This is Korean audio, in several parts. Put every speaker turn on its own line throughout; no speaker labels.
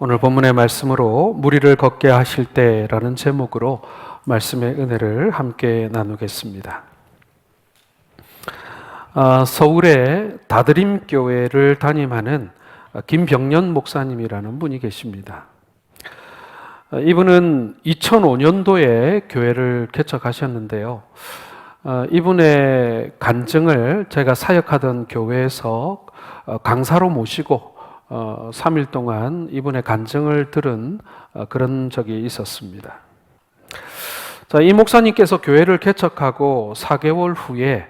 오늘 본문의 말씀으로 무리를 걷게 하실 때라는 제목으로 말씀의 은혜를 함께 나누겠습니다. 서울의 다드림교회를 담임하는 김병년 목사님이라는 분이 계십니다. 이분은 2005년도에 교회를 개척하셨는데요. 이분의 간증을 제가 사역하던 교회에서 강사로 모시고 3일 동안 이분의 간증을 들은 그런 적이 있었습니다. 자, 이 목사님께서 교회를 개척하고 4개월 후에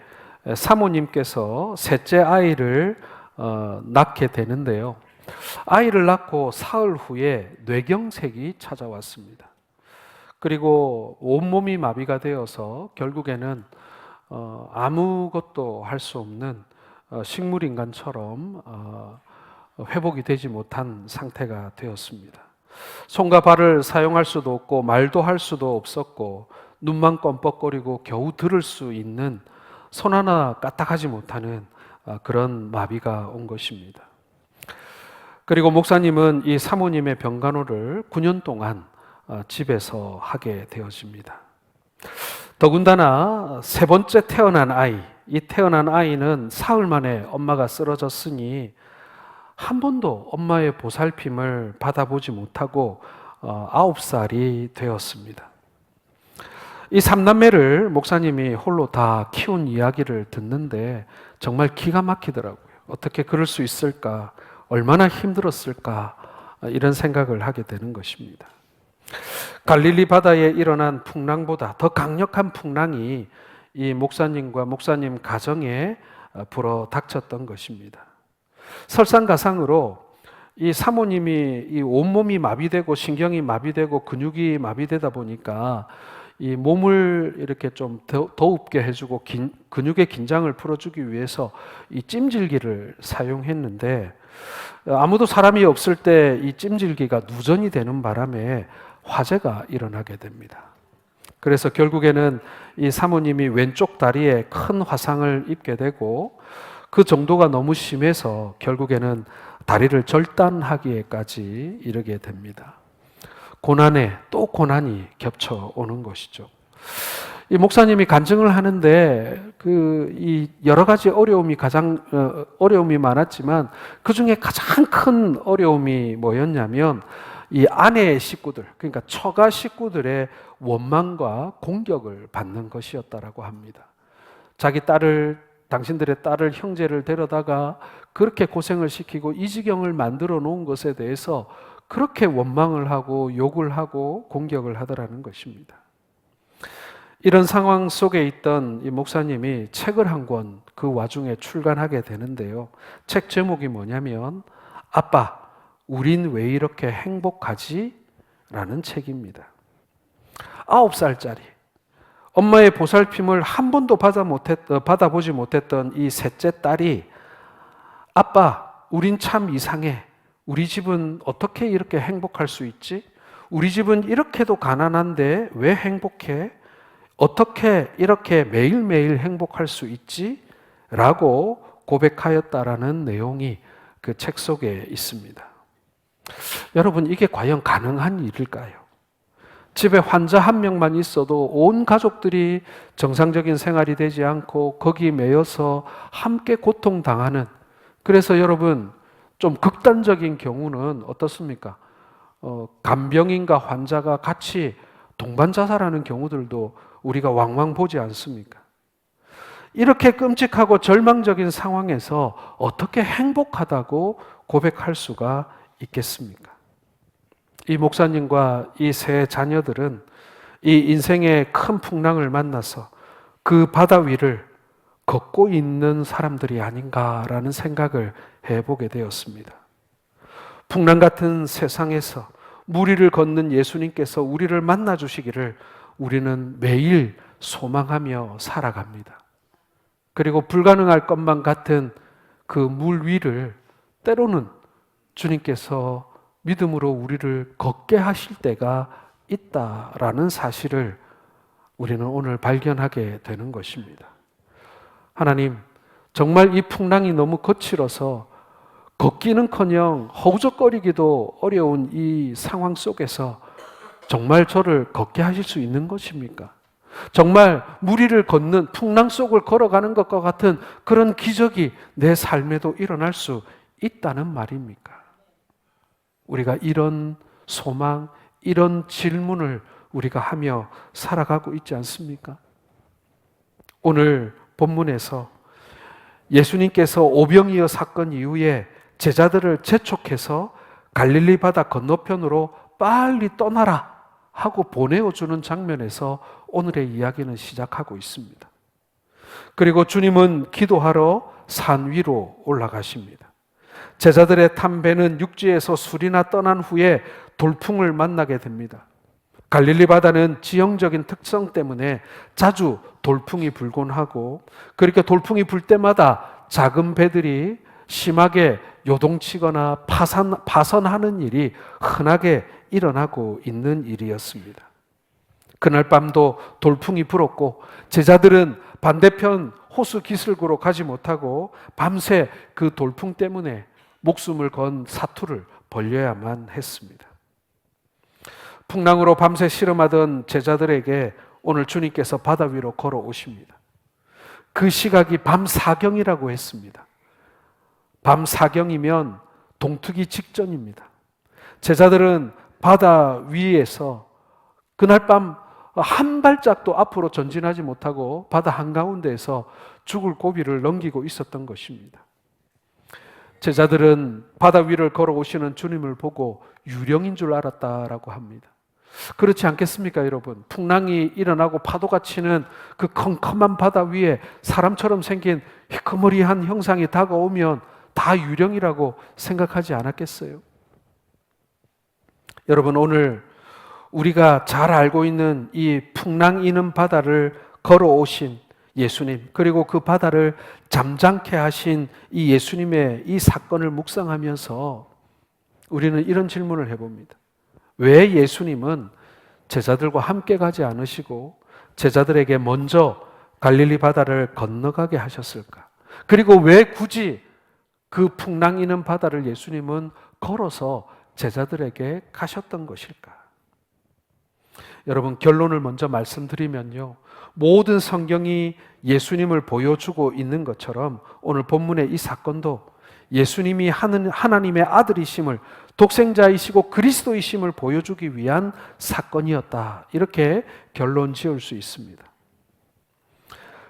사모님께서 셋째 아이를 낳게 되는데요. 아이를 낳고 사흘 후에 뇌경색이 찾아왔습니다. 그리고 온몸이 마비가 되어서 결국에는 아무것도 할 수 없는 식물인간처럼 회복이 되지 못한 상태가 되었습니다. 손과 발을 사용할 수도 없고 말도 할 수도 없었고 눈만 껌뻑거리고 겨우 들을 수 있는 손 하나 까딱하지 못하는 그런 마비가 온 것입니다. 그리고 목사님은 이 사모님의 병간호를 9년 동안 집에서 하게 되어집니다. 더군다나 세 번째 태어난 아이, 이 태어난 아이는 사흘 만에 엄마가 쓰러졌으니 한 번도 엄마의 보살핌을 받아보지 못하고 9살이 되었습니다. 이 3남매를 목사님이 홀로 다 키운 이야기를 듣는데 정말 기가 막히더라고요. 어떻게 그럴 수 있을까? 얼마나 힘들었을까? 이런 생각을 하게 되는 것입니다. 갈릴리 바다에 일어난 풍랑보다 더 강력한 풍랑이 이 목사님과 목사님 가정에 불어 닥쳤던 것입니다. 설상가상으로 이 사모님이 이 온몸이 마비되고 신경이 마비되고 근육이 마비되다 보니까 이 몸을 이렇게 좀 더웁게 해주고 근육의 긴장을 풀어주기 위해서 이 찜질기를 사용했는데 아무도 사람이 없을 때 이 찜질기가 누전이 되는 바람에 화재가 일어나게 됩니다. 그래서 결국에는 이 사모님이 왼쪽 다리에 큰 화상을 입게 되고 그 정도가 너무 심해서 결국에는 다리를 절단하기에까지 이르게 됩니다. 고난에 또 고난이 겹쳐오는 것이죠. 이 목사님이 간증을 하는데 이 여러 가지 어려움이 어려움이 많았지만 그 중에 가장 큰 어려움이 뭐였냐면 이 아내의 식구들, 그러니까 처가 식구들의 원망과 공격을 받는 것이었다라고 합니다. 당신들의 딸을 형제를 데려다가 그렇게 고생을 시키고 이 지경을 만들어 놓은 것에 대해서 그렇게 원망을 하고 욕을 하고 공격을 하더라는 것입니다. 이런 상황 속에 있던 이 목사님이 책을 한 권 그 와중에 출간하게 되는데요. 책 제목이 뭐냐면 아빠, 우린 왜 이렇게 행복하지? 라는 책입니다. 9살짜리 엄마의 보살핌을 한 번도 받아보지 못했던 이 셋째 딸이 아빠, 우린 참 이상해. 우리 집은 어떻게 이렇게 행복할 수 있지? 우리 집은 이렇게도 가난한데 왜 행복해? 어떻게 이렇게 매일매일 행복할 수 있지? 라고 고백하였다라는 내용이 그 책 속에 있습니다. 여러분, 이게 과연 가능한 일일까요? 집에 환자 한 명만 있어도 온 가족들이 정상적인 생활이 되지 않고 거기 매여서 함께 고통당하는, 그래서 여러분 좀 극단적인 경우는 어떻습니까? 간병인과 환자가 같이 동반 자살하는 경우들도 우리가 왕왕 보지 않습니까? 이렇게 끔찍하고 절망적인 상황에서 어떻게 행복하다고 고백할 수가 있겠습니까? 이 목사님과 이 세 자녀들은 이 인생의 큰 풍랑을 만나서 그 바다 위를 걷고 있는 사람들이 아닌가라는 생각을 해보게 되었습니다. 풍랑 같은 세상에서 무리를 걷는 예수님께서 우리를 만나 주시기를 우리는 매일 소망하며 살아갑니다. 그리고 불가능할 것만 같은 그 물 위를 때로는 주님께서 믿음으로 우리를 걷게 하실 때가 있다라는 사실을 우리는 오늘 발견하게 되는 것입니다. 하나님, 정말 이 풍랑이 너무 거칠어서 걷기는커녕 허우적거리기도 어려운 이 상황 속에서 정말 저를 걷게 하실 수 있는 것입니까? 정말 무리를 걷는 풍랑 속을 걸어가는 것과 같은 그런 기적이 내 삶에도 일어날 수 있다는 말입니까? 우리가 이런 소망, 이런 질문을 우리가 하며 살아가고 있지 않습니까? 오늘 본문에서 예수님께서 오병이어 사건 이후에 제자들을 재촉해서 갈릴리 바다 건너편으로 빨리 떠나라 하고 보내어주는 장면에서 오늘의 이야기는 시작하고 있습니다. 그리고 주님은 기도하러 산 위로 올라가십니다. 제자들의 탄 배는 육지에서 수리나 떠난 후에 돌풍을 만나게 됩니다. 갈릴리 바다는 지형적인 특성 때문에 자주 돌풍이 불곤 하고, 그렇게 돌풍이 불 때마다 작은 배들이 심하게 요동치거나 파선하는 일이 흔하게 일어나고 있는 일이었습니다. 그날 밤도 돌풍이 불었고 제자들은 반대편 호수 기슭으로 가지 못하고 밤새 그 돌풍 때문에 목숨을 건 사투를 벌려야만 했습니다. 풍랑으로 밤새 씨름하던 제자들에게 오늘 주님께서 바다 위로 걸어오십니다. 그 시각이 밤 사경이라고 했습니다. 밤 사경이면 동트기 직전입니다. 제자들은 바다 위에서 그날 밤 한 발짝도 앞으로 전진하지 못하고 바다 한가운데에서 죽을 고비를 넘기고 있었던 것입니다. 제자들은 바다 위를 걸어오시는 주님을 보고 유령인 줄 알았다라고 합니다. 그렇지 않겠습니까, 여러분? 풍랑이 일어나고 파도가 치는 그 컴컴한 바다 위에 사람처럼 생긴 희끄머리한 형상이 다가오면 다 유령이라고 생각하지 않았겠어요? 여러분, 오늘 우리가 잘 알고 있는 이 풍랑 이는 바다를 걸어오신 예수님, 그리고 그 바다를 잠잠케 하신 이 예수님의 이 사건을 묵상하면서 우리는 이런 질문을 해봅니다. 왜 예수님은 제자들과 함께 가지 않으시고 제자들에게 먼저 갈릴리 바다를 건너가게 하셨을까? 그리고 왜 굳이 그 풍랑 이는 바다를 예수님은 걸어서 제자들에게 가셨던 것일까? 여러분, 결론을 먼저 말씀드리면요, 모든 성경이 예수님을 보여주고 있는 것처럼 오늘 본문의 이 사건도 예수님이 하나님의 아들이심을, 독생자이시고 그리스도이심을 보여주기 위한 사건이었다, 이렇게 결론 지을 수 있습니다.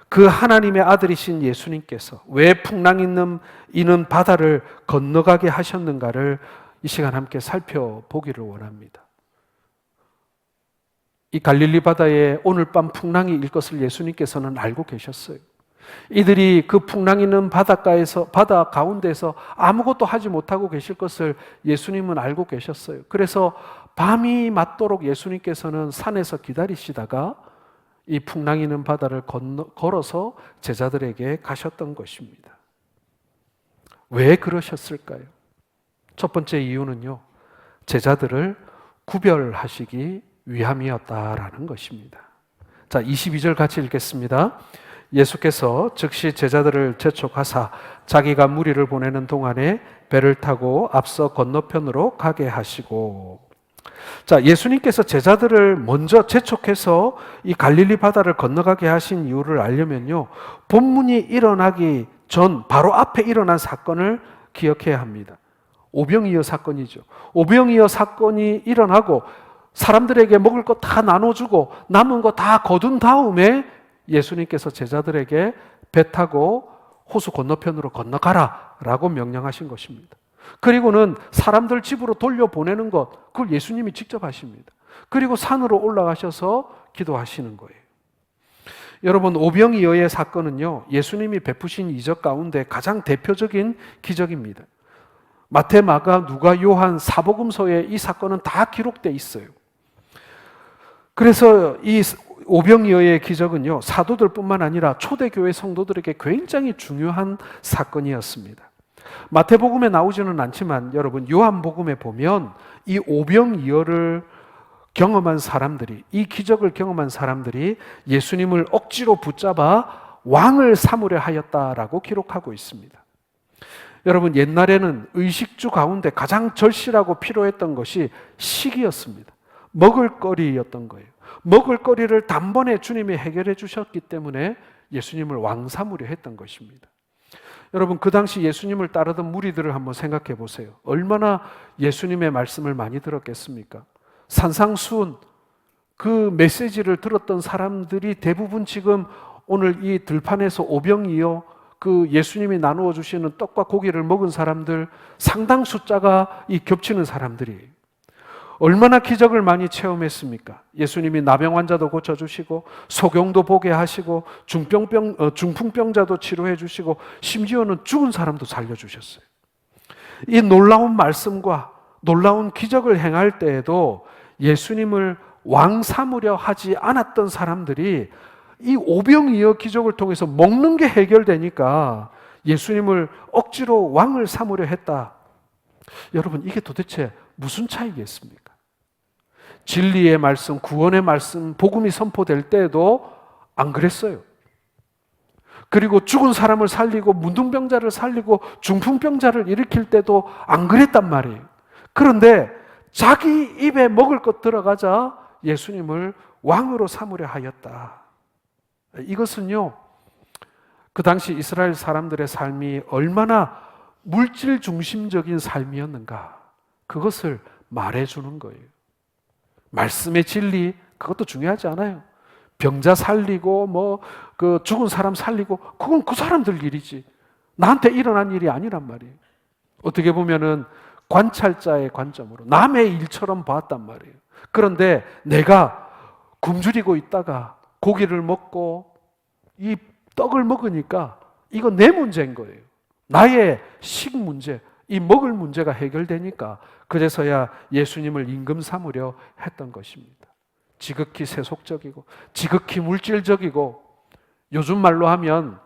그 하나님의 아들이신 예수님께서 왜 풍랑 이는 바다를 건너가게 하셨는가를 이 시간 함께 살펴보기를 원합니다. 이 갈릴리 바다에 오늘 밤 풍랑이 일 것을 예수님께서는 알고 계셨어요. 이들이 그 풍랑 있는 바다 가운데서 아무것도 하지 못하고 계실 것을 예수님은 알고 계셨어요. 그래서 밤이 맞도록 예수님께서는 산에서 기다리시다가 이 풍랑 있는 바다를 걸어서 제자들에게 가셨던 것입니다. 왜 그러셨을까요? 첫 번째 이유는요, 제자들을 구별하시기 위함이었다라는 것입니다. 자, 22절 같이 읽겠습니다. 예수께서 즉시 제자들을 재촉하사 자기가 무리를 보내는 동안에 배를 타고 앞서 건너편으로 가게 하시고. 자, 예수님께서 제자들을 먼저 재촉해서 이 갈릴리 바다를 건너가게 하신 이유를 알려면요, 본문이 일어나기 전 바로 앞에 일어난 사건을 기억해야 합니다. 오병이어 사건이죠. 오병이어 사건이 일어나고 사람들에게 먹을 거 다 나눠주고 남은 거 다 거둔 다음에 예수님께서 제자들에게 배 타고 호수 건너편으로 건너가라 라고 명령하신 것입니다. 그리고는 사람들 집으로 돌려보내는 것, 그걸 예수님이 직접 하십니다. 그리고 산으로 올라가셔서 기도하시는 거예요. 여러분, 오병이어의 사건은요, 예수님이 베푸신 이적 가운데 가장 대표적인 기적입니다. 마태, 마가, 누가, 요한, 사복음서에 이 사건은 다 기록되어 있어요. 그래서 이 오병이어의 기적은요, 사도들뿐만 아니라 초대교회 성도들에게 굉장히 중요한 사건이었습니다. 마태복음에 나오지는 않지만 여러분, 요한복음에 보면 이 오병이어를 경험한 사람들이, 이 기적을 경험한 사람들이 예수님을 억지로 붙잡아 왕을 삼으려 하였다라고 기록하고 있습니다. 여러분, 옛날에는 의식주 가운데 가장 절실하고 필요했던 것이 식이었습니다. 먹을거리였던 거예요. 먹을거리를 단번에 주님이 해결해 주셨기 때문에 예수님을 왕 삼으려 했던 것입니다. 여러분, 그 당시 예수님을 따르던 무리들을 한번 생각해 보세요. 얼마나 예수님의 말씀을 많이 들었겠습니까? 산상수훈, 그 메시지를 들었던 사람들이 대부분 지금 오늘 이 들판에서 오병이어 그 예수님이 나누어 주시는 떡과 고기를 먹은 사람들 상당 숫자가 이 겹치는 사람들이에요. 얼마나 기적을 많이 체험했습니까? 예수님이 나병 환자도 고쳐주시고 소경도 보게 하시고 중풍병자도 치료해 주시고 심지어는 죽은 사람도 살려주셨어요. 이 놀라운 말씀과 놀라운 기적을 행할 때에도 예수님을 왕 삼으려 하지 않았던 사람들이 이 오병이어 기적을 통해서 먹는 게 해결되니까 예수님을 억지로 왕을 삼으려 했다. 여러분, 이게 도대체 무슨 차이겠습니까? 진리의 말씀, 구원의 말씀, 복음이 선포될 때에도 안 그랬어요. 그리고 죽은 사람을 살리고 문둥병자를 살리고 중풍병자를 일으킬 때도 안 그랬단 말이에요. 그런데 자기 입에 먹을 것 들어가자 예수님을 왕으로 삼으려 하였다. 이것은요, 그 당시 이스라엘 사람들의 삶이 얼마나 물질 중심적인 삶이었는가, 그것을 말해주는 거예요. 말씀의 진리, 그것도 중요하지 않아요. 병자 살리고 그 죽은 사람 살리고 그건 그 사람들 일이지, 나한테 일어난 일이 아니란 말이에요. 어떻게 보면은 관찰자의 관점으로 남의 일처럼 봤단 말이에요. 그런데 내가 굶주리고 있다가 고기를 먹고 이 떡을 먹으니까 이거 내 문제인 거예요. 나의 식 문제, 이 먹을 문제가 해결되니까 그래서야 예수님을 임금 삼으려 했던 것입니다. 지극히 세속적이고 지극히 물질적이고 요즘 말로 하면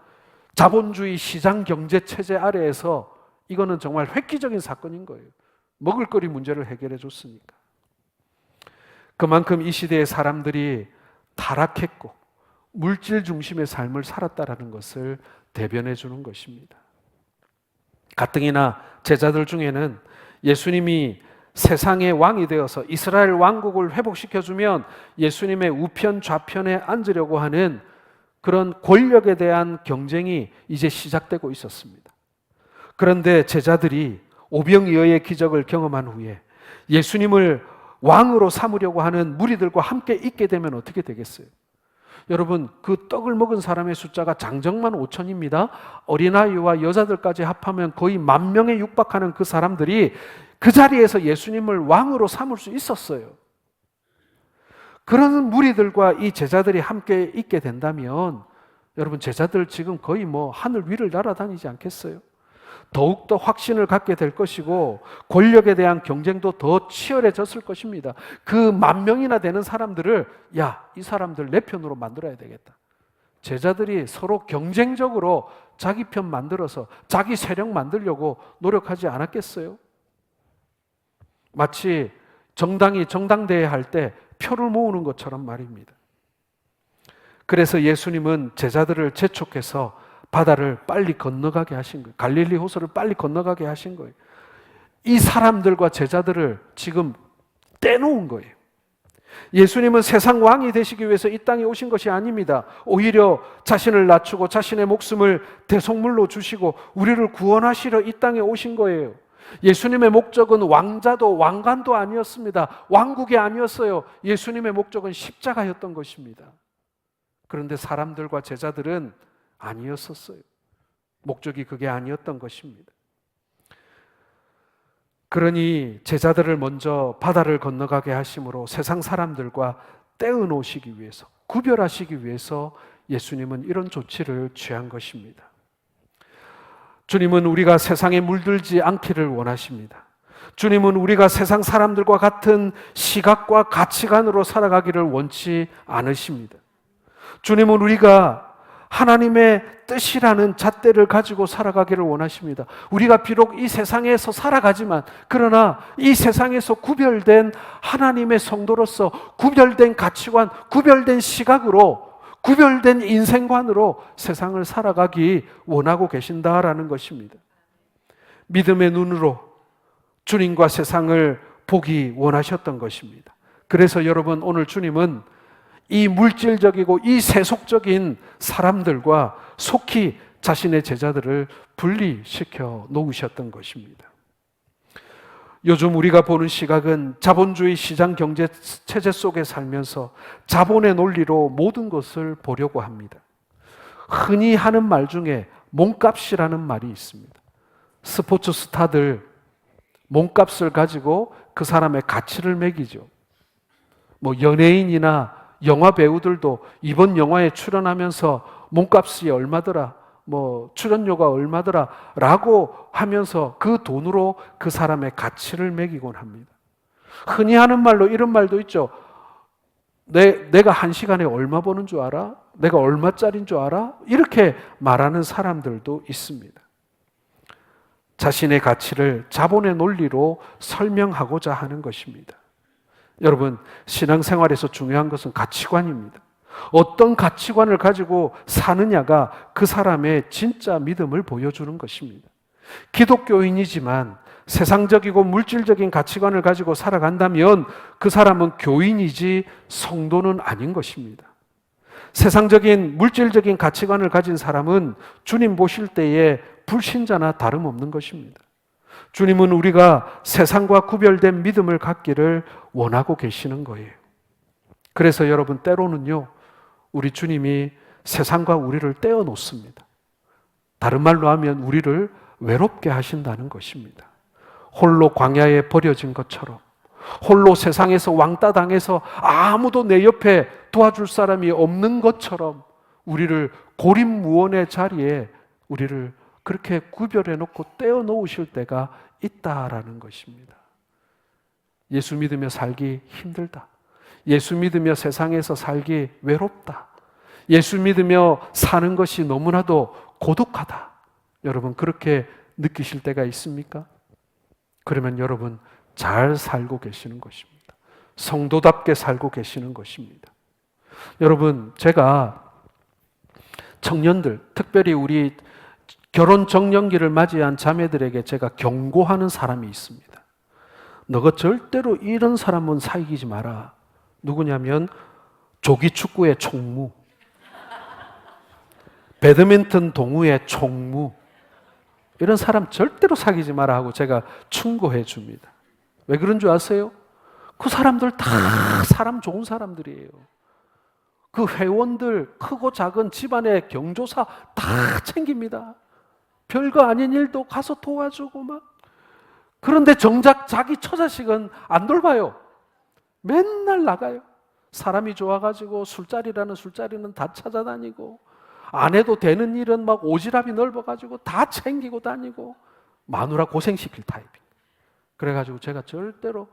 자본주의 시장 경제 체제 아래에서 이거는 정말 획기적인 사건인 거예요. 먹을거리 문제를 해결해 줬으니까. 그만큼 이 시대의 사람들이 타락했고 물질 중심의 삶을 살았다라는 것을 대변해 주는 것입니다. 가뜩이나 제자들 중에는 예수님이 세상의 왕이 되어서 이스라엘 왕국을 회복시켜주면 예수님의 우편 좌편에 앉으려고 하는 그런 권력에 대한 경쟁이 이제 시작되고 있었습니다. 그런데 제자들이 오병이어의 기적을 경험한 후에 예수님을 왕으로 삼으려고 하는 무리들과 함께 있게 되면 어떻게 되겠어요? 여러분, 그 떡을 먹은 사람의 숫자가 장정만 5천입니다. 어린아이와 여자들까지 합하면 거의 10,000명에 육박하는 그 사람들이 그 자리에서 예수님을 왕으로 삼을 수 있었어요. 그런 무리들과 이 제자들이 함께 있게 된다면 여러분, 제자들 지금 거의 하늘 위를 날아다니지 않겠어요? 더욱더 확신을 갖게 될 것이고 권력에 대한 경쟁도 더 치열해졌을 것입니다. 그 10,000명이나 되는 사람들을 이 사람들 내 편으로 만들어야 되겠다. 제자들이 서로 경쟁적으로 자기 편 만들어서 자기 세력 만들려고 노력하지 않았겠어요? 마치 정당이 정당대회 할 때 표를 모으는 것처럼 말입니다. 그래서 예수님은 제자들을 재촉해서 바다를 빨리 건너가게 하신 거예요. 갈릴리 호수를 빨리 건너가게 하신 거예요. 이 사람들과 제자들을 지금 떼놓은 거예요. 예수님은 세상 왕이 되시기 위해서 이 땅에 오신 것이 아닙니다. 오히려 자신을 낮추고 자신의 목숨을 대속물로 주시고 우리를 구원하시려 이 땅에 오신 거예요. 예수님의 목적은 왕자도 왕관도 아니었습니다. 왕국이 아니었어요. 예수님의 목적은 십자가였던 것입니다. 그런데 사람들과 제자들은 아니었었어요. 목적이 그게 아니었던 것입니다. 그러니 제자들을 먼저 바다를 건너가게 하심으로 세상 사람들과 떼어놓으시기 위해서, 구별하시기 위해서 예수님은 이런 조치를 취한 것입니다. 주님은 우리가 세상에 물들지 않기를 원하십니다. 주님은 우리가 세상 사람들과 같은 시각과 가치관으로 살아가기를 원치 않으십니다. 주님은 우리가 하나님의 뜻이라는 잣대를 가지고 살아가기를 원하십니다. 우리가 비록 이 세상에서 살아가지만 그러나 이 세상에서 구별된 하나님의 성도로서 구별된 가치관, 구별된 시각으로, 구별된 인생관으로 세상을 살아가기 원하고 계신다라는 것입니다. 믿음의 눈으로 주님과 세상을 보기 원하셨던 것입니다. 그래서 여러분, 오늘 주님은 이 물질적이고 이 세속적인 사람들과 속히 자신의 제자들을 분리시켜 놓으셨던 것입니다. 요즘 우리가 보는 시각은 자본주의 시장 경제 체제 속에 살면서 자본의 논리로 모든 것을 보려고 합니다. 흔히 하는 말 중에 몸값이라는 말이 있습니다. 스포츠 스타들 몸값을 가지고 그 사람의 가치를 매기죠. 연예인이나 영화 배우들도 이번 영화에 출연하면서 몸값이 얼마더라, 출연료가 얼마더라 라고 하면서 그 돈으로 그 사람의 가치를 매기곤 합니다. 흔히 하는 말로 이런 말도 있죠. 내가 한 시간에 얼마 버는 줄 알아? 내가 얼마짜리인 줄 알아? 이렇게 말하는 사람들도 있습니다. 자신의 가치를 자본의 논리로 설명하고자 하는 것입니다. 여러분, 신앙생활에서 중요한 것은 가치관입니다. 어떤 가치관을 가지고 사느냐가 그 사람의 진짜 믿음을 보여주는 것입니다. 기독교인이지만 세상적이고 물질적인 가치관을 가지고 살아간다면 그 사람은 교인이지 성도는 아닌 것입니다. 세상적인 물질적인 가치관을 가진 사람은 주님 보실 때에 불신자나 다름없는 것입니다. 주님은 우리가 세상과 구별된 믿음을 갖기를 원하고 계시는 거예요. 그래서 여러분, 때로는요, 우리 주님이 세상과 우리를 떼어 놓습니다. 다른 말로 하면 우리를 외롭게 하신다는 것입니다. 홀로 광야에 버려진 것처럼, 홀로 세상에서 왕따 당해서 아무도 내 옆에 도와줄 사람이 없는 것처럼 우리를 고립무원의 자리에 우리를 그렇게 구별해 놓고 떼어 놓으실 때가 있다라는 것입니다. 예수 믿으며 살기 힘들다. 예수 믿으며 세상에서 살기 외롭다. 예수 믿으며 사는 것이 너무나도 고독하다. 여러분, 그렇게 느끼실 때가 있습니까? 그러면 여러분, 잘 살고 계시는 것입니다. 성도답게 살고 계시는 것입니다. 여러분, 제가 청년들, 특별히 우리 결혼 정년기를 맞이한 자매들에게 제가 경고하는 사람이 있습니다. 너가 절대로 이런 사람은 사귀지 마라. 누구냐면 조기축구의 총무, 배드민턴 동호회 총무, 이런 사람 절대로 사귀지 마라 하고 제가 충고해 줍니다. 왜 그런 줄 아세요? 그 사람들 다 사람 좋은 사람들이에요. 그 회원들, 크고 작은 집안의 경조사 다 챙깁니다. 별거 아닌 일도 가서 도와주고 막. 그런데 정작 자기 처자식은 안 돌봐요. 맨날 나가요. 사람이 좋아가지고 술자리라는 술자리는 다 찾아다니고, 안 해도 되는 일은 막 오지랖이 넓어가지고 다 챙기고 다니고, 마누라 고생시킬 타입이에요. 그래가지고 제가 절대로,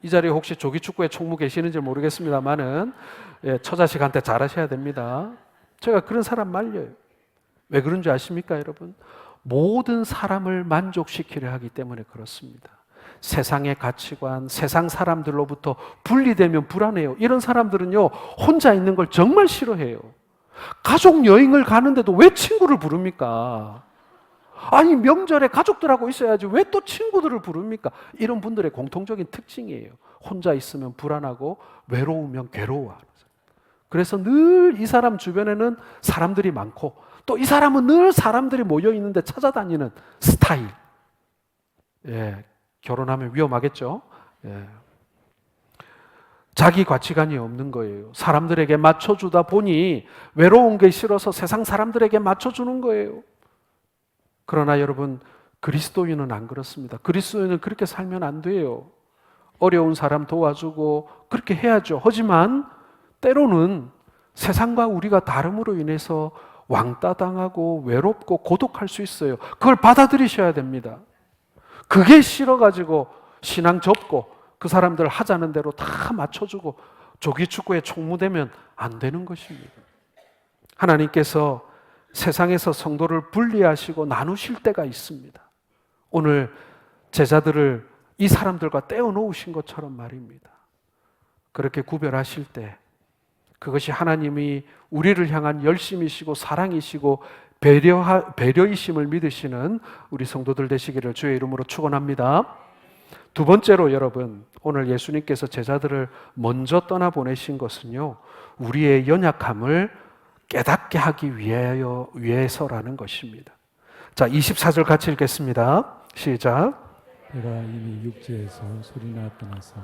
이 자리에 혹시 조기축구에 총무 계시는지 모르겠습니다만은, 처자식한테 잘하셔야 됩니다. 제가 그런 사람 말려요. 왜 그런 줄 아십니까, 여러분? 모든 사람을 만족시키려 하기 때문에 그렇습니다. 세상의 가치관, 세상 사람들로부터 분리되면 불안해요. 이런 사람들은요, 혼자 있는 걸 정말 싫어해요. 가족 여행을 가는데도 왜 친구를 부릅니까? 아니, 명절에 가족들하고 있어야지 왜 또 친구들을 부릅니까? 이런 분들의 공통적인 특징이에요. 혼자 있으면 불안하고 외로우면 괴로워하는. 그래서 늘 이 사람 주변에는 사람들이 많고, 또 이 사람은 늘 사람들이 모여 있는데 찾아다니는 스타일. 결혼하면 위험하겠죠. 자기 가치관이 없는 거예요. 사람들에게 맞춰주다 보니 외로운 게 싫어서 세상 사람들에게 맞춰주는 거예요. 그러나 여러분, 그리스도인은 안 그렇습니다. 그리스도인은 그렇게 살면 안 돼요. 어려운 사람 도와주고 그렇게 해야죠. 하지만 때로는 세상과 우리가 다름으로 인해서 왕따당하고 외롭고 고독할 수 있어요. 그걸 받아들이셔야 됩니다. 그게 싫어가지고 신앙 접고 그 사람들 하자는 대로 다 맞춰주고 조기축구에 총무되면 안 되는 것입니다. 하나님께서 세상에서 성도를 분리하시고 나누실 때가 있습니다. 오늘 제자들을 이 사람들과 떼어놓으신 것처럼 말입니다. 그렇게 구별하실 때 그것이 하나님이 우리를 향한 열심이시고 사랑이시고 배려이심을 믿으시는 우리 성도들 되시기를 주의 이름으로 축원합니다. 두 번째로 여러분, 오늘 예수님께서 제자들을 먼저 떠나보내신 것은요, 우리의 연약함을 깨닫게 하기 위해서라는 것입니다. 자, 24절 같이 읽겠습니다. 시작.
내가 이미 육체에서 소리나 떠나서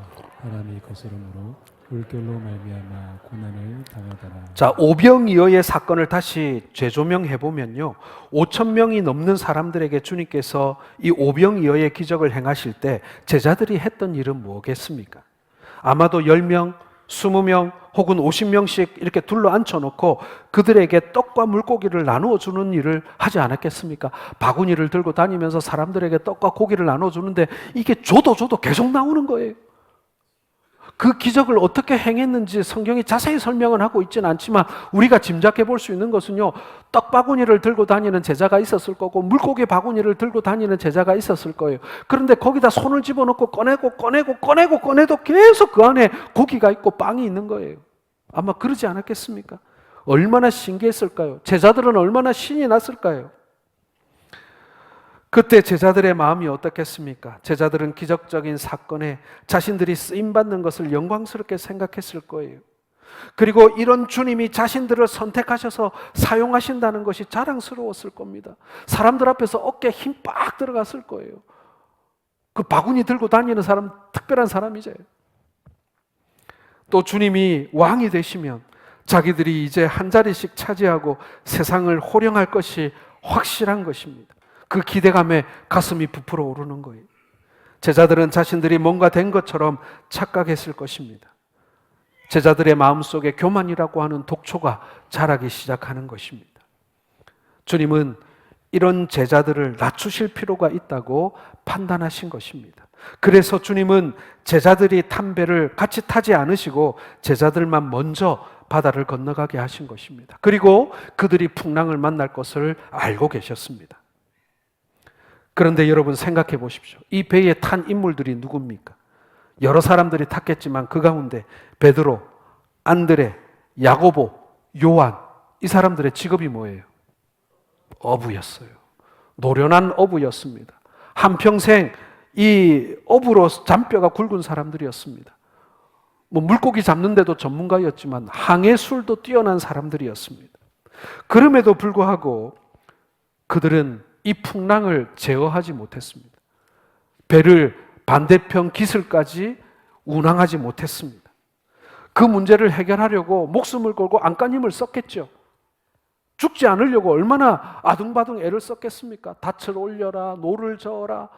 사람이 거스름으로 물결로 말미암아 고난을 당하더라.
자, 오병이어의 사건을 다시 재조명해 보면요, 5천 명이 넘는 사람들에게 주님께서 이 오병이어의 기적을 행하실 때 제자들이 했던 일은 뭐겠습니까? 아마도 10명, 20명 혹은 50명씩 이렇게 둘러 앉혀놓고 그들에게 떡과 물고기를 나누어 주는 일을 하지 않았겠습니까? 바구니를 들고 다니면서 사람들에게 떡과 고기를 나눠 주는데 이게 줘도 계속 나오는 거예요. 그 기적을 어떻게 행했는지 성경이 자세히 설명은 하고 있지는 않지만 우리가 짐작해 볼 수 있는 것은요, 떡 바구니를 들고 다니는 제자가 있었을 거고 물고기 바구니를 들고 다니는 제자가 있었을 거예요. 그런데 거기다 손을 집어넣고 꺼내도 계속 그 안에 고기가 있고 빵이 있는 거예요. 아마 그러지 않았겠습니까? 얼마나 신기했을까요? 제자들은 얼마나 신이 났을까요? 그때 제자들의 마음이 어떻겠습니까? 제자들은 기적적인 사건에 자신들이 쓰임받는 것을 영광스럽게 생각했을 거예요. 그리고 이런 주님이 자신들을 선택하셔서 사용하신다는 것이 자랑스러웠을 겁니다. 사람들 앞에서 어깨에 힘 빡 들어갔을 거예요. 그 바구니 들고 다니는 사람 특별한 사람이죠. 또 주님이 왕이 되시면 자기들이 이제 한 자리씩 차지하고 세상을 호령할 것이 확실한 것입니다. 그 기대감에 가슴이 부풀어 오르는 거예요. 제자들은 자신들이 뭔가 된 것처럼 착각했을 것입니다. 제자들의 마음속에 교만이라고 하는 독초가 자라기 시작하는 것입니다. 주님은 이런 제자들을 낮추실 필요가 있다고 판단하신 것입니다. 그래서 주님은 제자들이 탄 배를 같이 타지 않으시고 제자들만 먼저 바다를 건너가게 하신 것입니다. 그리고 그들이 풍랑을 만날 것을 알고 계셨습니다. 그런데 여러분 생각해 보십시오. 이 배에 탄 인물들이 누굽니까? 여러 사람들이 탔겠지만 그 가운데 베드로, 안드레, 야고보, 요한, 이 사람들의 직업이 뭐예요? 어부였어요. 노련한 어부였습니다. 한평생 이 어부로 잔뼈가 굵은 사람들이었습니다. 물고기 잡는 데도 전문가였지만 항해술도 뛰어난 사람들이었습니다. 그럼에도 불구하고 그들은 이 풍랑을 제어하지 못했습니다. 배를 반대편 기슬까지 운항하지 못했습니다. 그 문제를 해결하려고 목숨을 걸고 안간힘을 썼겠죠. 죽지 않으려고 얼마나 아둥바둥 애를 썼겠습니까? 닻을 올려라, 노를 저어라,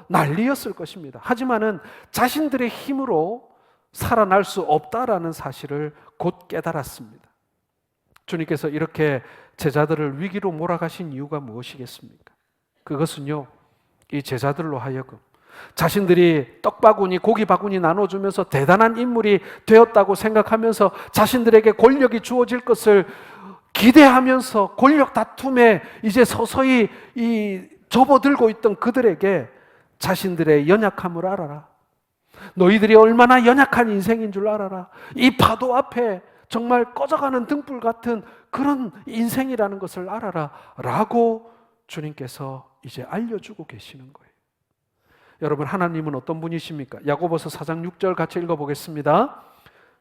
난리였을 것입니다. 하지만은 자신들의 힘으로 살아날 수 없다라는 사실을 곧 깨달았습니다. 주님께서 이렇게 제자들을 위기로 몰아가신 이유가 무엇이겠습니까? 그것은요, 이 제자들로 하여금 자신들이 떡바구니, 고기 바구니 나눠주면서 대단한 인물이 되었다고 생각하면서 자신들에게 권력이 주어질 것을 기대하면서 권력 다툼에 이제 서서히 접어들고 있던 그들에게 자신들의 연약함을 알아라. 너희들이 얼마나 연약한 인생인 줄 알아라. 이 파도 앞에 정말 꺼져가는 등불 같은 그런 인생이라는 것을 알아라 라고 주님께서 이제 알려주고 계시는 거예요. 여러분, 하나님은 어떤 분이십니까? 야고보서 4장 6절 같이 읽어보겠습니다.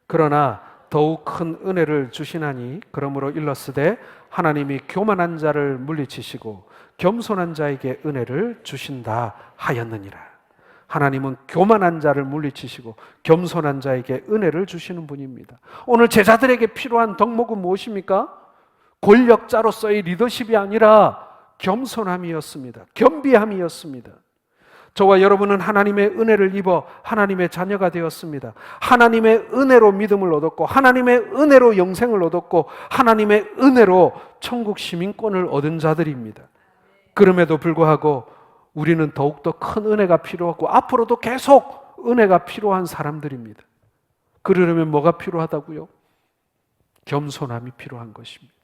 그러나 더욱 큰 은혜를 주시나니 그러므로 일렀으되 하나님이 교만한 자를 물리치시고 겸손한 자에게 은혜를 주신다 하였느니라. 하나님은 교만한 자를 물리치시고 겸손한 자에게 은혜를 주시는 분입니다. 오늘 제자들에게 필요한 덕목은 무엇입니까? 권력자로서의 리더십이 아니라 겸손함이었습니다. 겸비함이었습니다. 저와 여러분은 하나님의 은혜를 입어 하나님의 자녀가 되었습니다. 하나님의 은혜로 믿음을 얻었고 하나님의 은혜로 영생을 얻었고 하나님의 은혜로 천국 시민권을 얻은 자들입니다. 그럼에도 불구하고 우리는 더욱더 큰 은혜가 필요하고 앞으로도 계속 은혜가 필요한 사람들입니다. 그러려면 뭐가 필요하다고요? 겸손함이 필요한 것입니다.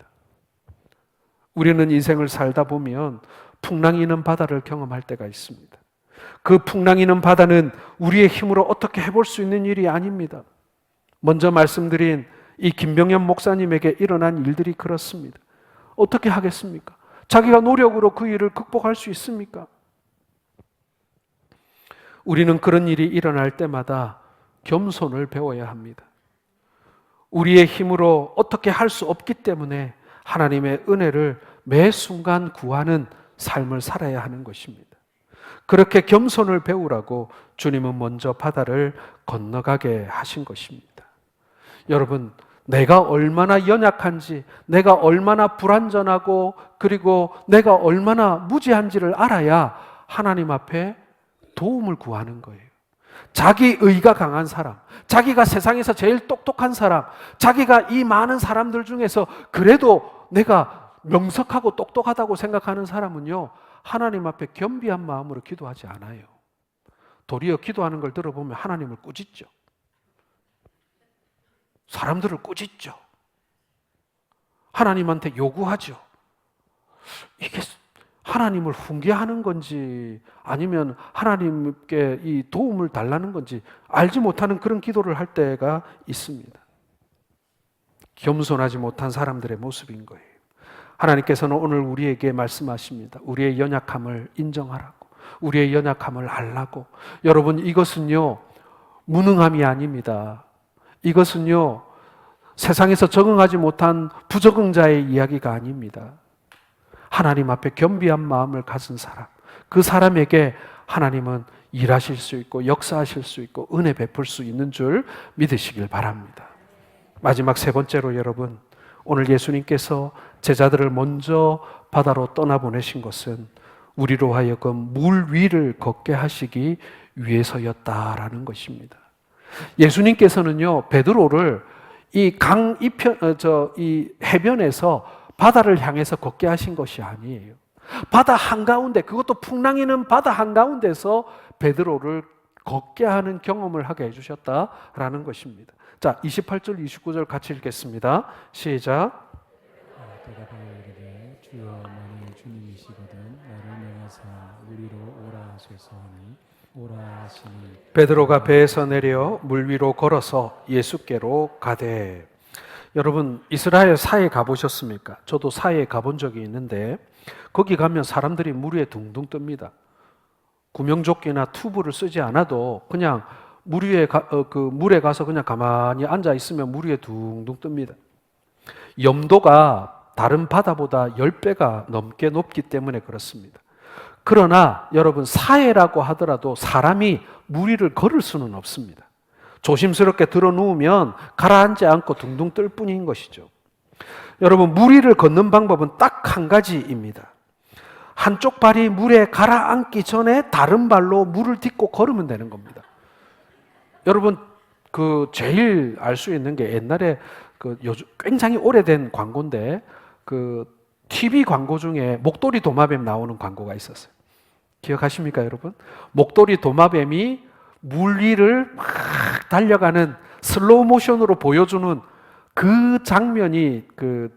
우리는 인생을 살다 보면 풍랑이는 바다를 경험할 때가 있습니다. 그 풍랑이는 바다는 우리의 힘으로 어떻게 해볼 수 있는 일이 아닙니다. 먼저 말씀드린 이 김병현 목사님에게 일어난 일들이 그렇습니다. 어떻게 하겠습니까? 자기가 노력으로 그 일을 극복할 수 있습니까? 우리는 그런 일이 일어날 때마다 겸손을 배워야 합니다. 우리의 힘으로 어떻게 할 수 없기 때문에 하나님의 은혜를 매 순간 구하는 삶을 살아야 하는 것입니다. 그렇게 겸손을 배우라고 주님은 먼저 바다를 건너가게 하신 것입니다. 여러분, 내가 얼마나 연약한지, 내가 얼마나 불완전하고 그리고 내가 얼마나 무지한지를 알아야 하나님 앞에 도움을 구하는 거예요. 자기 의가 강한 사람, 자기가 세상에서 제일 똑똑한 사람, 자기가 이 많은 사람들 중에서 그래도 내가 명석하고 똑똑하다고 생각하는 사람은요, 하나님 앞에 겸비한 마음으로 기도하지 않아요. 도리어 기도하는 걸 들어보면 하나님을 꾸짖죠. 사람들을 꾸짖죠. 하나님한테 요구하죠. 이게 하나님을 훈계하는 건지 아니면 하나님께 이 도움을 달라는 건지 알지 못하는 그런 기도를 할 때가 있습니다. 겸손하지 못한 사람들의 모습인 거예요. 하나님께서는 오늘 우리에게 말씀하십니다. 우리의 연약함을 인정하라고, 우리의 연약함을 알라고. 여러분, 이것은요 무능함이 아닙니다. 이것은요 세상에서 적응하지 못한 부적응자의 이야기가 아닙니다. 하나님 앞에 겸비한 마음을 가진 사람, 그 사람에게 하나님은 일하실 수 있고 역사하실 수 있고 은혜 베풀 수 있는 줄 믿으시길 바랍니다. 마지막 세 번째로 여러분, 오늘 예수님께서 제자들을 먼저 바다로 떠나보내신 것은 우리로 하여금 물 위를 걷게 하시기 위해서였다라는 것입니다. 예수님께서는요 베드로를 이 해변에서 바다를 향해서 걷게 하신 것이 아니에요. 바다 한가운데, 그것도 풍랑이는 바다 한가운데서 베드로를 걷게 하는 경험을 하게 해주셨다라는 것입니다. 자, 28절 29절 같이 읽겠습니다. 시작.
대답하여 이르되 주여 만일 주님이시거든 나를 명하사 무리로 오라 하소서 하니 오라 하시니
베드로가 배에서 내려 물 위로 걸어서 예수께로 가되. 여러분, 이스라엘 사해 가보셨습니까? 저도 사해에 가본 적이 있는데 거기 가면 사람들이 물 위에 둥둥 뜹니다. 구명조끼나 튜브를 쓰지 않아도 그냥 물에 가서 그냥 가만히 앉아 있으면 물 위에 둥둥 뜹니다. 염도가 다른 바다보다 10배가 넘게 높기 때문에 그렇습니다. 그러나 여러분, 사해라고 하더라도 사람이 물 위를 걸을 수는 없습니다. 조심스럽게 들어 누우면 가라앉지 않고 둥둥 뜰 뿐인 것이죠. 여러분, 물 위를 걷는 방법은 딱 한 가지입니다. 한쪽 발이 물에 가라앉기 전에 다른 발로 물을 딛고 걸으면 되는 겁니다. 여러분, 제일 알 수 있는 게 옛날에 요즘 굉장히 오래된 광고인데 TV 광고 중에 목도리 도마뱀 나오는 광고가 있었어요. 기억하십니까, 여러분? 목도리 도마뱀이 물 위를 막 달려가는 슬로우 모션으로 보여주는 그 장면이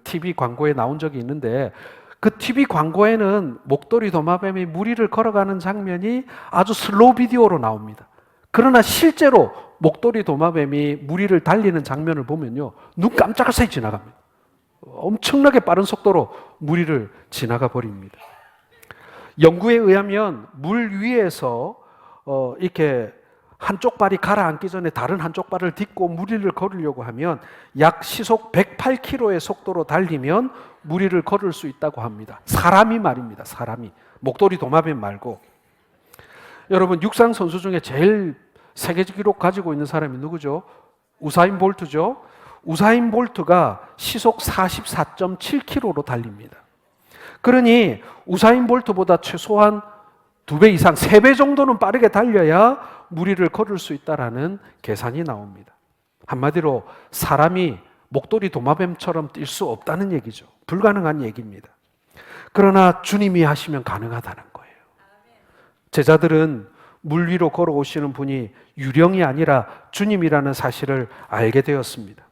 TV 광고에 나온 적이 있는데 그 TV 광고에는 목도리 도마뱀이 물 위를 걸어가는 장면이 아주 슬로우 비디오로 나옵니다. 그러나 실제로 목도리 도마뱀이 물 위를 달리는 장면을 보면요, 눈 깜짝할 사이 지나갑니다. 엄청나게 빠른 속도로 물 위를 지나가 버립니다. 연구에 의하면 물 위에서 이렇게 한쪽 발이 가라앉기 전에 다른 한쪽 발을 딛고 물 위를 걸으려고 하면 약 시속 108km의 속도로 달리면 물 위를 걸을 수 있다고 합니다. 사람이 말입니다. 사람이. 목도리 도마뱀 말고. 여러분, 육상 선수 중에 제일 세계 기록 가지고 있는 사람이 누구죠? 우사인 볼트죠. 우사인 볼트가 시속 44.7km로 달립니다. 그러니 우사인 볼트보다 최소한 2배 이상, 3배 정도는 빠르게 달려야 물 위를 걸을 수 있다라는 계산이 나옵니다. 한마디로 사람이 목도리 도마뱀처럼 뛸 수 없다는 얘기죠. 불가능한 얘기입니다. 그러나 주님이 하시면 가능하다는 거예요. 제자들은 물 위로 걸어오시는 분이 유령이 아니라 주님이라는 사실을 알게 되었습니다.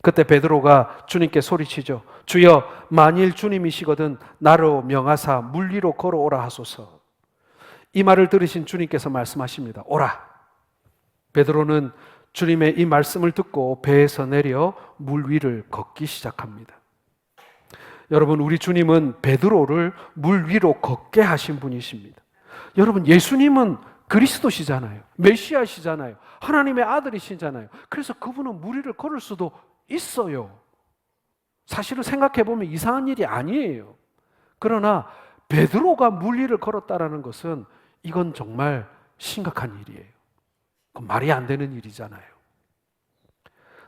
그때 베드로가 주님께 소리치죠. 주여, 만일 주님이시거든 나로 명하사 물 위로 걸어오라 하소서. 이 말을 들으신 주님께서 말씀하십니다. 오라. 베드로는 주님의 이 말씀을 듣고 배에서 내려 물 위를 걷기 시작합니다. 여러분, 우리 주님은 베드로를 물 위로 걷게 하신 분이십니다. 여러분, 예수님은 그리스도시잖아요. 메시아시잖아요. 하나님의 아들이시잖아요. 그래서 그분은 물 위를 걸을 수도 있어요. 사실은 생각해 보면 이상한 일이 아니에요. 그러나 베드로가 물 위를 걸었다라는 것은 이건 정말 심각한 일이에요. 말이 안 되는 일이잖아요.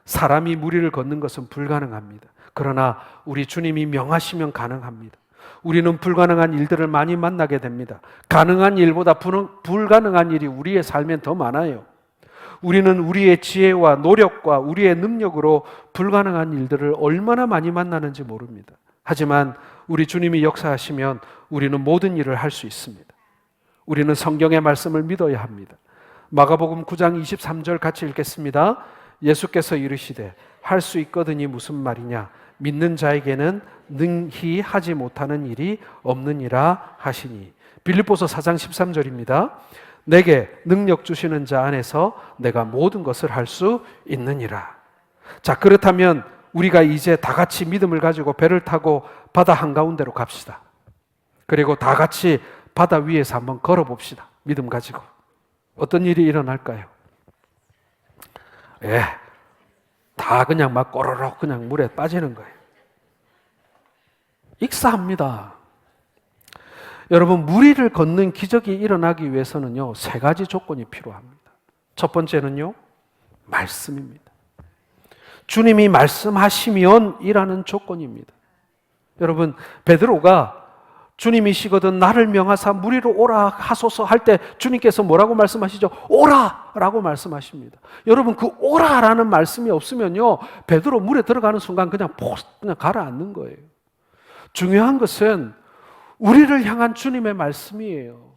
사람이 물 위를 걷는 것은 불가능합니다. 그러나 우리 주님이 명하시면 가능합니다. 우리는 불가능한 일들을 많이 만나게 됩니다. 가능한 일보다 불가능한 일이 우리의 삶엔 더 많아요. 우리는 우리의 지혜와 노력과 우리의 능력으로 불가능한 일들을 얼마나 많이 만나는지 모릅니다. 하지만 우리 주님이 역사하시면 우리는 모든 일을 할 수 있습니다. 우리는 성경의 말씀을 믿어야 합니다. 마가복음 9장 23절 같이 읽겠습니다. 예수께서 이르시되 할 수 있거든이 무슨 말이냐, 믿는 자에게는 능히 하지 못하는 일이 없느니라 하시니. 빌립보서 4장 13절입니다. 내게 능력 주시는 자 안에서 내가 모든 것을 할 수 있느니라. 자, 그렇다면 우리가 이제 다 같이 믿음을 가지고 배를 타고 바다 한가운데로 갑시다. 그리고 다 같이 바다 위에서 한번 걸어봅시다. 믿음 가지고. 어떤 일이 일어날까요? 다 그냥 막 꼬르륵 그냥 물에 빠지는 거예요. 익사합니다. 여러분, 물 위를 걷는 기적이 일어나기 위해서는요, 세 가지 조건이 필요합니다. 첫 번째는요, 말씀입니다. 주님이 말씀하시면 이라는 조건입니다. 여러분, 베드로가 주님이시거든 나를 명하사 물 위로 오라 하소서 할 때 주님께서 뭐라고 말씀하시죠? 오라! 라고 말씀하십니다. 여러분, 그 오라라는 말씀이 없으면요, 베드로 물에 들어가는 순간 그냥 가라앉는 거예요. 중요한 것은 우리를 향한 주님의 말씀이에요.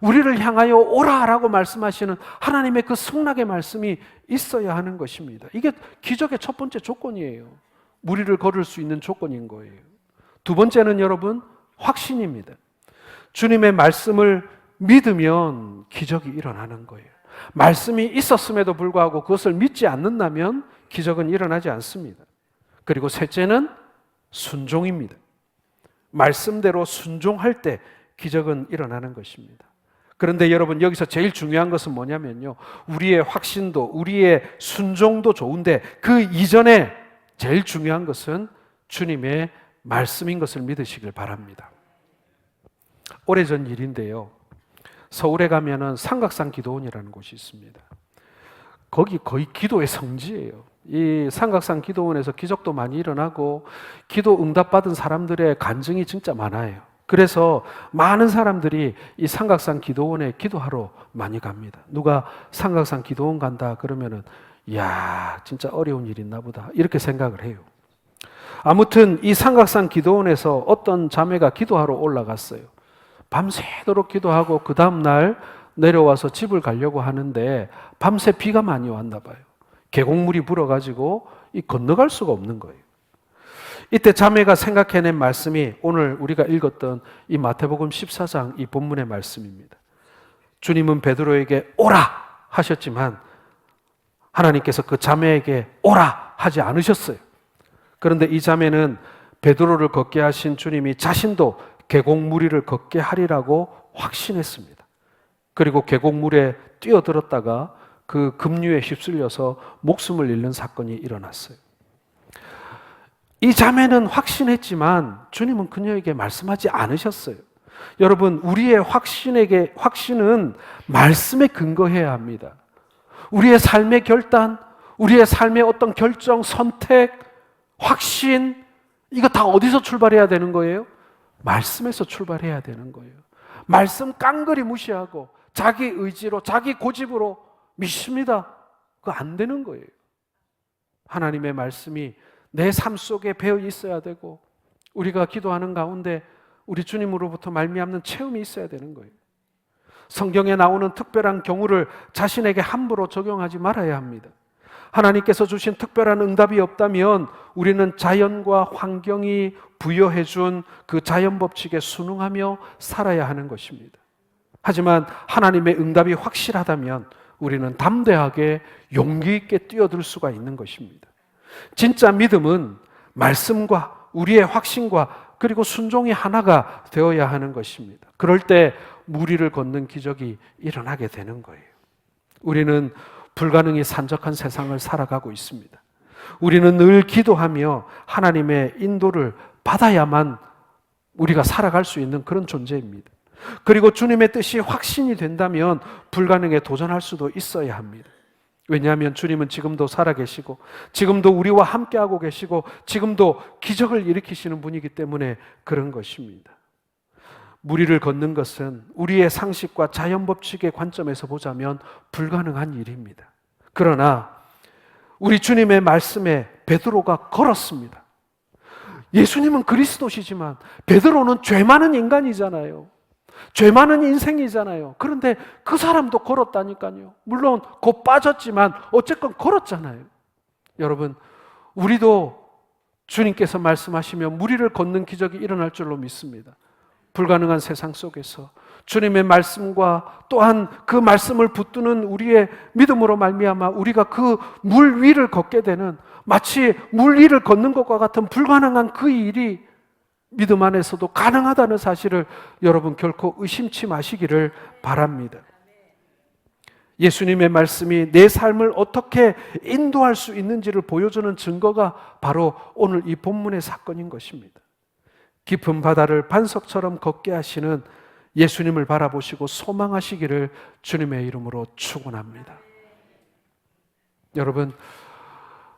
우리를 향하여 오라라고 말씀하시는 하나님의 그 승낙의 말씀이 있어야 하는 것입니다. 이게 기적의 첫 번째 조건이에요. 물 위를 걸을 수 있는 조건인 거예요. 두 번째는 여러분, 확신입니다. 주님의 말씀을 믿으면 기적이 일어나는 거예요. 말씀이 있었음에도 불구하고 그것을 믿지 않는다면 기적은 일어나지 않습니다. 그리고 셋째는 순종입니다. 말씀대로 순종할 때 기적은 일어나는 것입니다. 그런데 여러분, 여기서 제일 중요한 것은 뭐냐면요, 우리의 확신도 우리의 순종도 좋은데 그 이전에 제일 중요한 것은 주님의 말씀인 것을 믿으시길 바랍니다. 오래전 일인데요, 서울에 가면은 삼각산 기도원이라는 곳이 있습니다. 거기 거의 기도의 성지예요. 이 삼각산 기도원에서 기적도 많이 일어나고 기도 응답받은 사람들의 간증이 진짜 많아요. 그래서 많은 사람들이 이 삼각산 기도원에 기도하러 많이 갑니다. 누가 삼각산 기도원 간다 그러면은 이야, 진짜 어려운 일이 있나 보다 이렇게 생각을 해요. 아무튼 이 삼각산 기도원에서 어떤 자매가 기도하러 올라갔어요. 밤새도록 기도하고 그 다음날 내려와서 집을 가려고 하는데 밤새 비가 많이 왔나 봐요. 계곡물이 불어가지고 건너갈 수가 없는 거예요. 이때 자매가 생각해낸 말씀이 오늘 우리가 읽었던 이 마태복음 14장 이 본문의 말씀입니다. 주님은 베드로에게 오라 하셨지만 하나님께서 그 자매에게 오라 하지 않으셨어요. 그런데 이 자매는 베드로를 걷게 하신 주님이 자신도 계곡물 위를 걷게 하리라고 확신했습니다. 그리고 계곡물에 뛰어들었다가 그 급류에 휩쓸려서 목숨을 잃는 사건이 일어났어요. 이 자매는 확신했지만 주님은 그녀에게 말씀하지 않으셨어요. 여러분, 우리의 확신은 말씀에 근거해야 합니다. 우리의 삶의 결단, 우리의 삶의 어떤 결정, 선택, 확신, 이거 다 어디서 출발해야 되는 거예요? 말씀에서 출발해야 되는 거예요. 말씀 깡그리 무시하고 자기 의지로, 자기 고집으로 믿습니다. 그거 안 되는 거예요. 하나님의 말씀이 내 삶 속에 배어 있어야 되고 우리가 기도하는 가운데 우리 주님으로부터 말미암는 체험이 있어야 되는 거예요. 성경에 나오는 특별한 경우를 자신에게 함부로 적용하지 말아야 합니다. 하나님께서 주신 특별한 응답이 없다면 우리는 자연과 환경이 부여해 준 그 자연 법칙에 순응하며 살아야 하는 것입니다. 하지만 하나님의 응답이 확실하다면 우리는 담대하게 용기 있게 뛰어들 수가 있는 것입니다. 진짜 믿음은 말씀과 우리의 확신과 그리고 순종이 하나가 되어야 하는 것입니다. 그럴 때 무리를 걷는 기적이 일어나게 되는 거예요. 우리는 불가능이 산적한 세상을 살아가고 있습니다. 우리는 늘 기도하며 하나님의 인도를 받아야만 우리가 살아갈 수 있는 그런 존재입니다. 그리고 주님의 뜻이 확신이 된다면 불가능에 도전할 수도 있어야 합니다. 왜냐하면 주님은 지금도 살아계시고 지금도 우리와 함께하고 계시고 지금도 기적을 일으키시는 분이기 때문에 그런 것입니다. 무리를 걷는 것은 우리의 상식과 자연법칙의 관점에서 보자면 불가능한 일입니다. 그러나 우리 주님의 말씀에 베드로가 걸었습니다. 예수님은 그리스도시지만 베드로는 죄 많은 인간이잖아요. 죄 많은 인생이잖아요. 그런데 그 사람도 걸었다니까요. 물론 곧 빠졌지만 어쨌건 걸었잖아요. 여러분, 우리도 주님께서 말씀하시면 무리를 걷는 기적이 일어날 줄로 믿습니다. 불가능한 세상 속에서 주님의 말씀과 또한 그 말씀을 붙드는 우리의 믿음으로 말미암아 우리가 그 물 위를 걷게 되는, 마치 물 위를 걷는 것과 같은 불가능한 그 일이 믿음 안에서도 가능하다는 사실을 여러분 결코 의심치 마시기를 바랍니다. 예수님의 말씀이 내 삶을 어떻게 인도할 수 있는지를 보여주는 증거가 바로 오늘 이 본문의 사건인 것입니다. 깊은 바다를 반석처럼 걷게 하시는 예수님을 바라보시고 소망하시기를 주님의 이름으로 축원합니다. 여러분,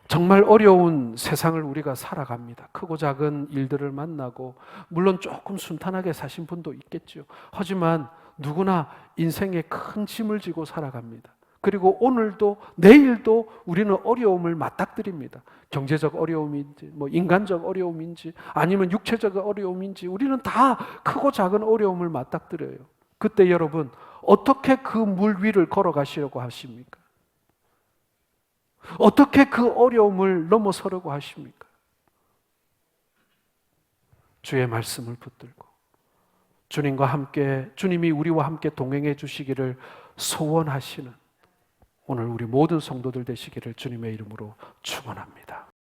정말 어려운 세상을 우리가 살아갑니다. 크고 작은 일들을 만나고 물론 조금 순탄하게 사신 분도 있겠죠. 하지만 누구나 인생에 큰 짐을 지고 살아갑니다. 그리고 오늘도 내일도 우리는 어려움을 맞닥뜨립니다. 경제적 어려움인지 인간적 어려움인지 아니면 육체적 어려움인지 우리는 다 크고 작은 어려움을 맞닥뜨려요. 그때 여러분 어떻게 그 물 위를 걸어가시려고 하십니까? 어떻게 그 어려움을 넘어서려고 하십니까? 주의 말씀을 붙들고 주님과 함께, 주님이 우리와 함께 동행해 주시기를 소원하시는 오늘 우리 모든 성도들 되시기를 주님의 이름으로 축원합니다.